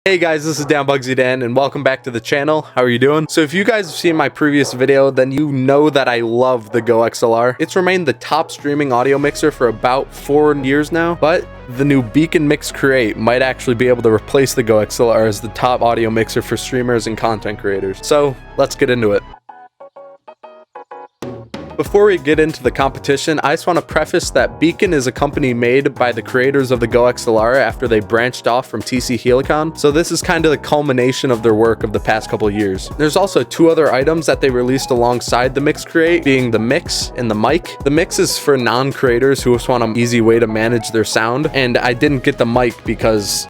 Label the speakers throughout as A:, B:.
A: Hey guys, this is Dan and welcome back to the channel. How are you doing? So if you guys have seen my previous video, then you know that I love the GoXLR. It's remained the top streaming audio mixer for about 4 years now, but the new BEACN Mix Create might actually be able to replace the GoXLR as the top audio mixer for streamers and content creators. So let's get into it. Before we get into the competition, I just want to preface that BEACN is a company made by the creators of the GoXLR after they branched off from TC Helicon, so this is kind of the culmination of their work of the past couple of years. There's also 2 other items that they released alongside the Mix Create, being the Mix and the Mic. The Mix is for non-creators who just want an easy way to manage their sound, and I didn't get the Mic because...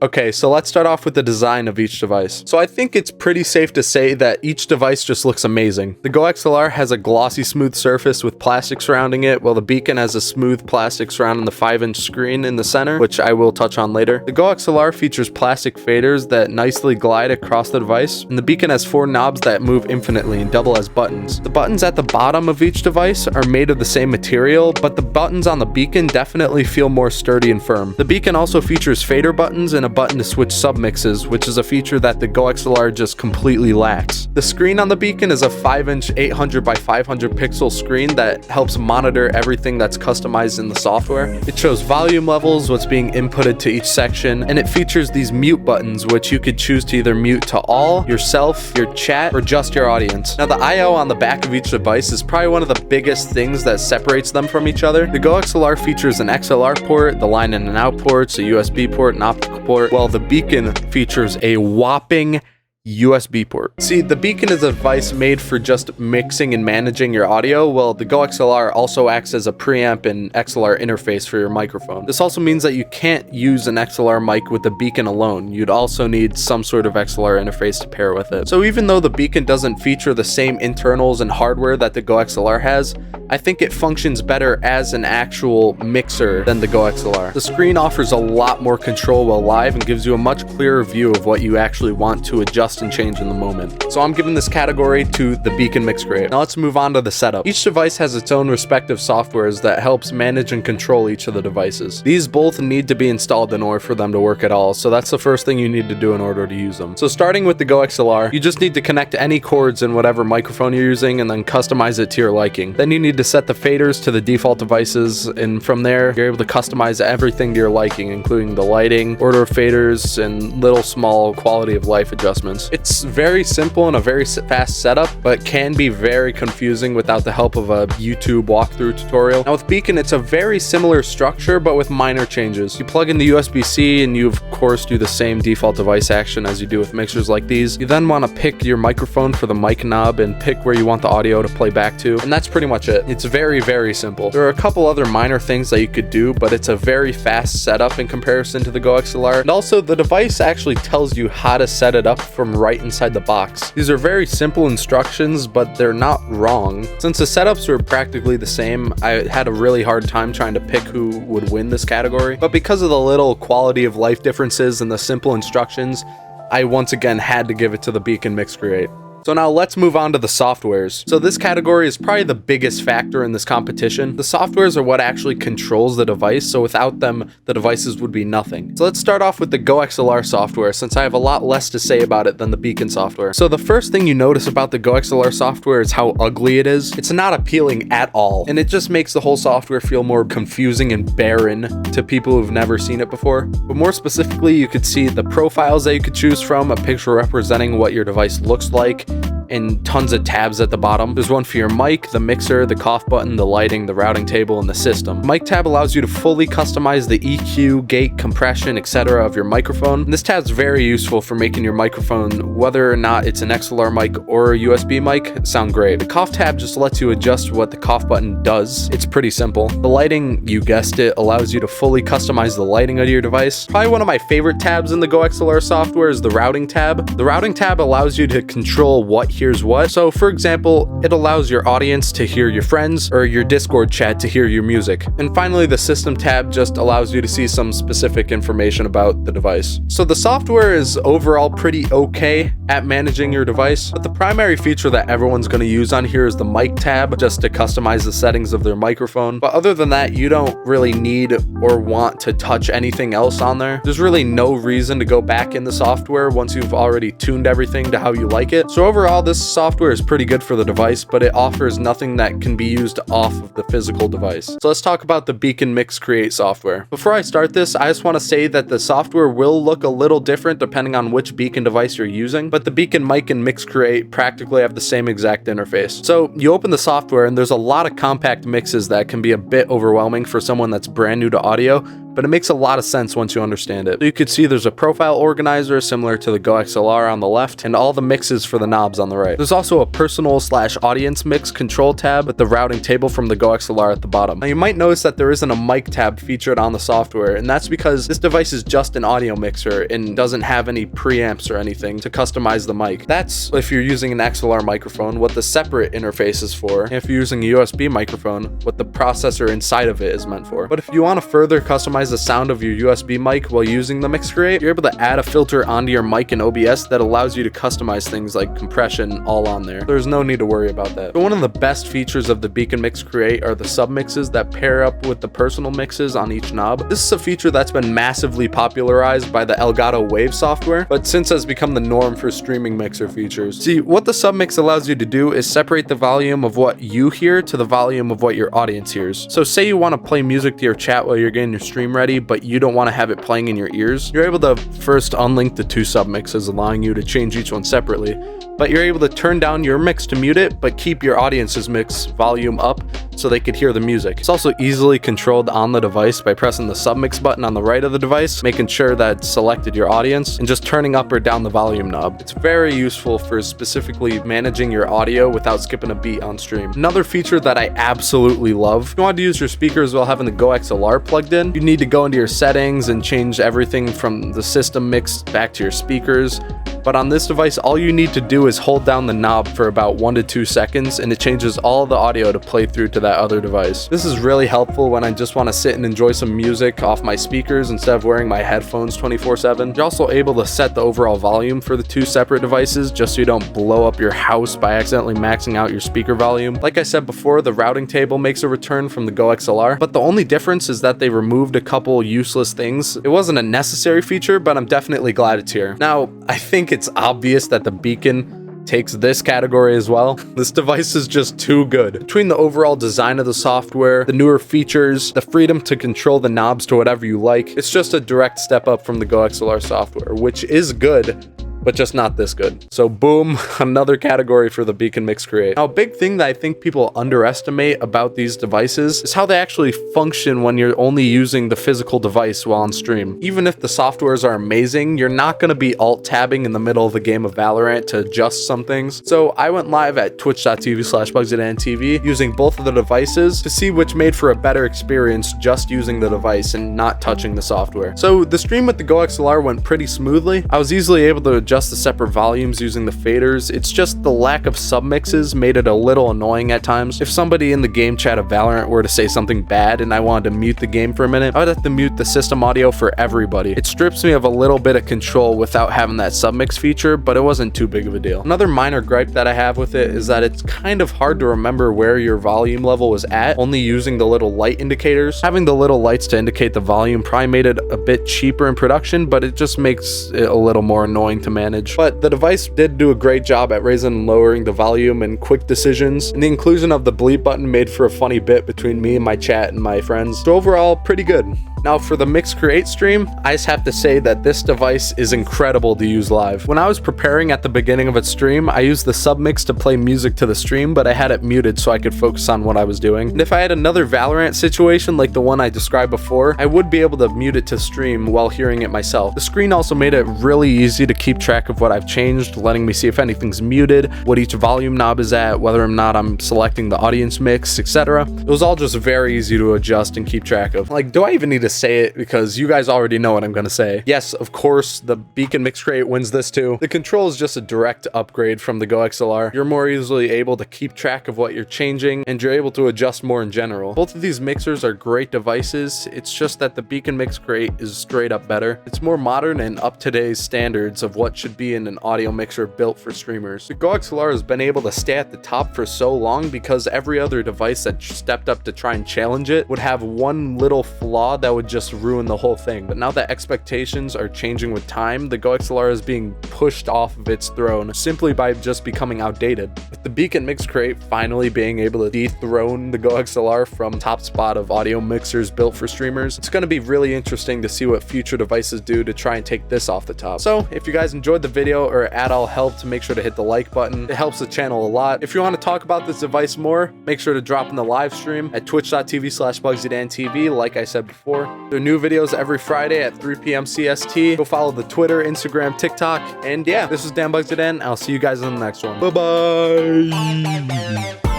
A: Okay, so let's start off with the design of each device. So I think it's pretty safe to say that each device just looks amazing. The GoXLR has a glossy smooth surface with plastic surrounding it, while the BEACN has a smooth plastic surrounding the 5-inch screen in the center, which I will touch on later. The GoXLR features plastic faders that nicely glide across the device, and the BEACN has 4 knobs that move infinitely and double as buttons. The buttons at the bottom of each device are made of the same material, but the buttons on the BEACN definitely feel more sturdy and firm. The BEACN also features fader buttons and a button to switch submixes, which is a feature that the GoXLR just completely lacks. The screen on the BEACN is a 5-inch 800 by 500 pixel screen that helps monitor everything that's customized in the software. It shows volume levels, what's being inputted to each section, and it features these mute buttons, which you could choose to either mute to all, yourself, your chat, or just your audience. Now the I/O on the back of each device is probably one of the biggest things that separates them from each other. The GoXLR features an XLR port, the line in and out ports, a USB port, an optical port, while the BEACN features a whopping USB port. See, the BEACN is a device made for just mixing and managing your audio, while the GoXLR also acts as a preamp and XLR interface for your microphone. This also means that you can't use an XLR mic with the BEACN alone. You'd also need some sort of XLR interface to pair with it. So even though the BEACN doesn't feature the same internals and hardware that the GoXLR has, I think it functions better as an actual mixer than the GoXLR. The screen offers a lot more control while live and gives you a much clearer view of what you actually want to adjust and change in the moment. So I'm giving this category to the BEACN Mix Create. Now let's move on to the setup. Each device has its own respective softwares that helps manage and control each of the devices. These both need to be installed in order for them to work at all, so that's the first thing you need to do in order to use them. So starting with the GoXLR, you just need to connect any cords in whatever microphone you're using and then customize it to your liking. Then you need to set the faders to the default devices, and from there you're able to customize everything to your liking, including the lighting, order of faders, and little small quality of life adjustments. It's very simple and a very fast setup, but can be very confusing without the help of a YouTube walkthrough tutorial. Now with BEACN, it's a very similar structure, but with minor changes. You plug in the USB-C and you of course do the same default device action as you do with mixers like these. You then want to pick your microphone for the mic knob and pick where you want the audio to play back to, and that's pretty much it. It's very, very simple. There are a couple other minor things that you could do, but it's a very fast setup in comparison to the GoXLR. And also the device actually tells you how to set it up from right inside the box. These are very simple instructions, but they're not wrong. Since the setups were practically the same, I had a really hard time trying to pick who would win this category, but because of the little quality of life differences and the simple instructions, I once again had to give it to the BEACN Mix Create. So now let's move on to the softwares. So this category is probably the biggest factor in this competition. The softwares are what actually controls the device, so without them, the devices would be nothing. So let's start off with the GoXLR software, since I have a lot less to say about it than the BEACN software. So the first thing you notice about the GoXLR software is how ugly it is. It's not appealing at all, and it just makes the whole software feel more confusing and barren to people who've never seen it before. But more specifically, you could see the profiles that you could choose from, a picture representing what your device looks like, and tons of tabs at the bottom. There's one for your mic, the mixer, the cough button, the lighting, the routing table, and the system. Mic tab allows you to fully customize the EQ, gate, compression, etc. of your microphone. And this tab's very useful for making your microphone, whether or not it's an XLR mic or a USB mic, sound great. The cough tab just lets you adjust what the cough button does. It's pretty simple. The lighting, you guessed it, allows you to fully customize the lighting of your device. Probably one of my favorite tabs in the GoXLR software is the routing tab. The routing tab allows you to control what hears what. So for example, it allows your audience to hear your friends or your Discord chat to hear your music. And finally, the system tab just allows you to see some specific information about the device. So the software is overall pretty okay at managing your device, but the primary feature that everyone's going to use on here is the mic tab, just to customize the settings of their microphone. But other than that, you don't really need or want to touch anything else on there. There's really no reason to go back in the software once you've already tuned everything to how you like it. So overall, this software is pretty good for the device, but it offers nothing that can be used off of the physical device. So let's talk about the BEACN Mix Create software. Before I start this, I just want to say that the software will look a little different depending on which BEACN device you're using, but the BEACN Mic and Mix Create practically have the same exact interface. So you open the software and there's a lot of compact mixes that can be a bit overwhelming for someone that's brand new to audio, but it makes a lot of sense once you understand it. So you could see there's a profile organizer similar to the GoXLR on the left, and all the mixes for the knobs on the right. There's also a personal/audience mix control tab with the routing table from the GoXLR at the bottom. Now you might notice that there isn't a mic tab featured on the software, and that's because this device is just an audio mixer and doesn't have any preamps or anything to customize the mic. That's if you're using an XLR microphone, what the separate interface is for, and if you're using a USB microphone, what the processor inside of it is meant for. But if you want to further customize the sound of your USB mic while using the Mix Create, you're able to add a filter onto your mic in OBS that allows you to customize things like compression all on there. There's no need to worry about that. But one of the best features of the BEACN Mix Create are the submixes that pair up with the personal mixes on each knob. This is a feature that's been massively popularized by the Elgato Wave software, but since has become the norm for streaming mixer features. See, what the submix allows you to do is separate the volume of what you hear to the volume of what your audience hears. So say you want to play music to your chat while you're getting your stream ready, but you don't want to have it playing in your ears. You're able to first unlink the two submixes, allowing you to change each one separately, but you're able to turn down your mix to mute it, but keep your audience's mix volume up so they could hear the music. It's also easily controlled on the device by pressing the submix button on the right of the device, making sure that it's selected your audience, and just turning up or down the volume knob. It's very useful for specifically managing your audio without skipping a beat on stream. Another feature that I absolutely love, if you want to use your speakers while having the GoXLR plugged in, you need to go into your settings and change everything from the system mix back to your speakers. But on this device, all you need to do is hold down the knob for about 1 to 2 seconds and it changes all the audio to play through to that other device. This is really helpful when I just want to sit and enjoy some music off my speakers instead of wearing my headphones 24/7. You're also able to set the overall volume for the two separate devices just so you don't blow up your house by accidentally maxing out your speaker volume. Like I said before, the routing table makes a return from the GoXLR, but the only difference is that they removed a couple useless things. It wasn't a necessary feature, but I'm definitely glad it's here. Now, I think it's obvious that the BEACN takes this category as well. This device is just too good. Between the overall design of the software, the newer features, the freedom to control the knobs to whatever you like, it's just a direct step up from the GoXLR software, which is good, but just not this good. So boom, another category for the BEACN Mix Create. Now, a big thing that I think people underestimate about these devices is how they actually function when you're only using the physical device while on stream. Even if the softwares are amazing, you're not gonna be alt-tabbing in the middle of a game of Valorant to adjust some things. So I went live at twitch.tv/BugsItAndTV using both of the devices to see which made for a better experience just using the device and not touching the software. So the stream with the GoXLR went pretty smoothly. I was easily able to adjust the separate volumes using the faders. It's just the lack of submixes made it a little annoying at times. If somebody in the game chat of Valorant were to say something bad and I wanted to mute the game for a minute, I would have to mute the system audio for everybody. It strips me of a little bit of control without having that submix feature, but it wasn't too big of a deal. Another minor gripe that I have with it is that it's kind of hard to remember where your volume level was at, only using the little light indicators. Having the little lights to indicate the volume probably made it a bit cheaper in production, but it just makes it a little more annoying to manage. But the device did do a great job at raising and lowering the volume and quick decisions, and the inclusion of the bleep button made for a funny bit between me and my chat and my friends. So overall, pretty good. Now for the Mix Create stream, I just have to say that this device is incredible to use live. When I was preparing at the beginning of its stream, I used the submix to play music to the stream, but I had it muted so I could focus on what I was doing. And if I had another Valorant situation like the one I described before, I would be able to mute it to stream while hearing it myself. The screen also made it really easy to keep track of what I've changed, letting me see if anything's muted, what each volume knob is at, whether or not I'm selecting the audience mix, etc. It was all just very easy to adjust and keep track of. Like, do I even need to say it because you guys already know what I'm gonna say. Yes, of course, the BEACN mix crate wins this too. The control is just a direct upgrade from the GoXLR. You're more easily able to keep track of what you're changing, and you're able to adjust more in general. Both of these mixers are great devices. It's just that the BEACN mix crate is straight up better. It's more modern and up to today's standards of what should be in an audio mixer built for streamers. The GoXLR has been able to stay at the top for so long because every other device that stepped up to try and challenge it would have one little flaw that would just ruin the whole thing. But now that expectations are changing with time, the GoXLR is being pushed off of its throne simply by just becoming outdated. With the BEACN mix crate finally being able to dethrone the GoXLR from top spot of audio mixers built for streamers, it's going to be really interesting to see what future devices do to try and take this off the top. So if you guys enjoyed the video or at all helped, make sure to hit the like button. It helps the channel a lot. If you want to talk about this device more, make sure to drop in the live stream at twitch.tv/BugsDanTV. Like I said before, there are new videos every Friday at 3 p.m. CST. Go follow the Twitter, Instagram, TikTok, and yeah, this is Dan BugsDan. I'll see you guys in the next one. Bye bye.